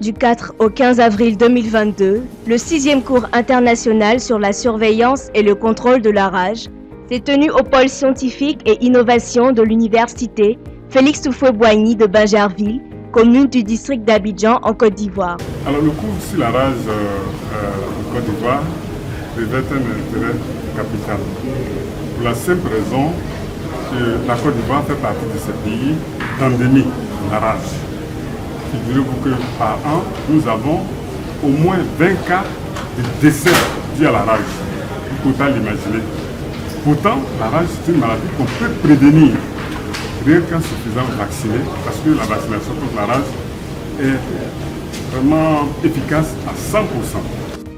Du 4 au 15 avril 2022, le 6e cours international sur la surveillance et le contrôle de la rage s'est tenu au pôle scientifique et innovation de l'université Félix Houphouët-Boigny de Bingerville, commune du district d'Abidjan en Côte d'Ivoire. Alors le cours sur la rage en Côte d'Ivoire revêt un intérêt capital. Pour la simple raison que la Côte d'Ivoire fait partie de ces pays endémiques de la rage. Figurez-vous que par an, nous avons au moins 20 cas de décès dus à la rage. Il faut l'imaginer. Pourtant, la rage, c'est une maladie qu'on peut prévenir rien qu'en se faisant vacciner, parce que la vaccination contre la rage est vraiment efficace à 100%.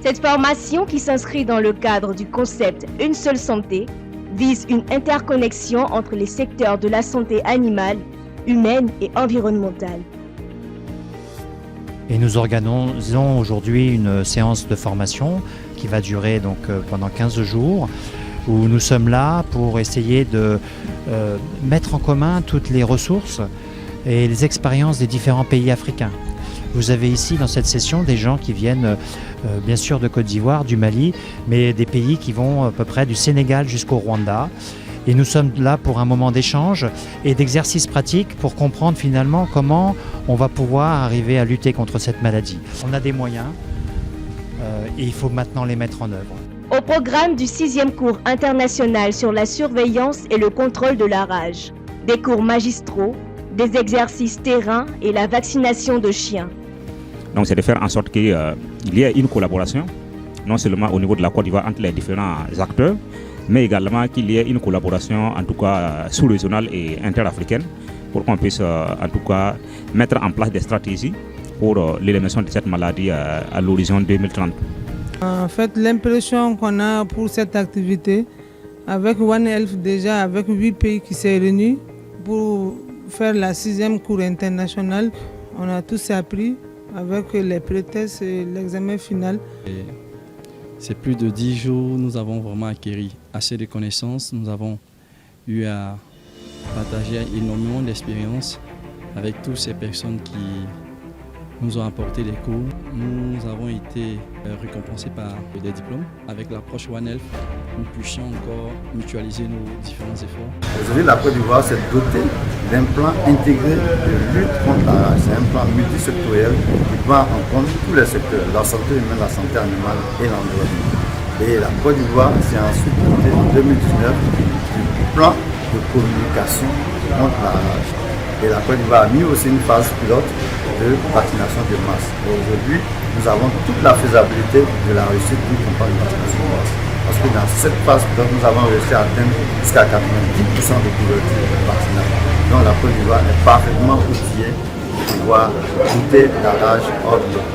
Cette formation, qui s'inscrit dans le cadre du concept Une seule santé, vise une interconnexion entre les secteurs de la santé animale, humaine et environnementale. Et nous organisons aujourd'hui une séance de formation qui va durer donc pendant 15 jours, où nous sommes là pour essayer de mettre en commun toutes les ressources et les expériences des différents pays africains. Vous avez ici dans cette session des gens qui viennent bien sûr de Côte d'Ivoire, du Mali, mais des pays qui vont à peu près du Sénégal jusqu'au Rwanda. Et nous sommes là pour un moment d'échange et d'exercice pratique pour comprendre finalement comment on va pouvoir arriver à lutter contre cette maladie. On a des moyens et il faut maintenant les mettre en œuvre. Au programme du 6e cours international sur la surveillance et le contrôle de la rage, des cours magistraux, des exercices terrain et la vaccination de chiens. Donc c'est de faire en sorte qu'il y ait une collaboration, non seulement au niveau de la Côte d'Ivoire entre les différents acteurs, mais également qu'il y ait une collaboration en tout cas sous-régionale et interafricaine pour qu'on puisse en tout cas mettre en place des stratégies pour l'élimination de cette maladie à l'horizon 2030. En fait, l'impression qu'on a pour cette activité, avec One Health déjà, avec 8 pays qui s'est réunis pour faire la 6e cours international, on a tous appris avec les pré-tests et l'examen final. C'est plus de 10 jours, nous avons vraiment acquis assez de connaissances, nous avons eu à partager énormément d'expériences avec toutes ces personnes qui nous ont apporté des cours. Nous avons été récompensés par des diplômes. Avec l'approche One Health, nous puissions encore mutualiser nos différents efforts. Aujourd'hui, la Côte d'Ivoire s'est dotée d'un plan intégré de lutte contre la rage. C'est un plan multisectoriel qui prend en compte tous les secteurs, la santé humaine, la santé animale et l'environnement. Et la Côte d'Ivoire s'est ensuite dotée en 2019 du plan de communication contre la rage. Et la Côte d'Ivoire a mis aussi une phase pilote de vaccination de masse. Aujourd'hui, nous avons toute la faisabilité de la réussite d'une campagne de vaccination de masse. Parce que dans cette phase pilote, nous avons réussi à atteindre jusqu'à 90% de couverture vaccinale. Donc la Côte d'Ivoire est parfaitement outillée pour pouvoir lutter la rage hors de l'eau.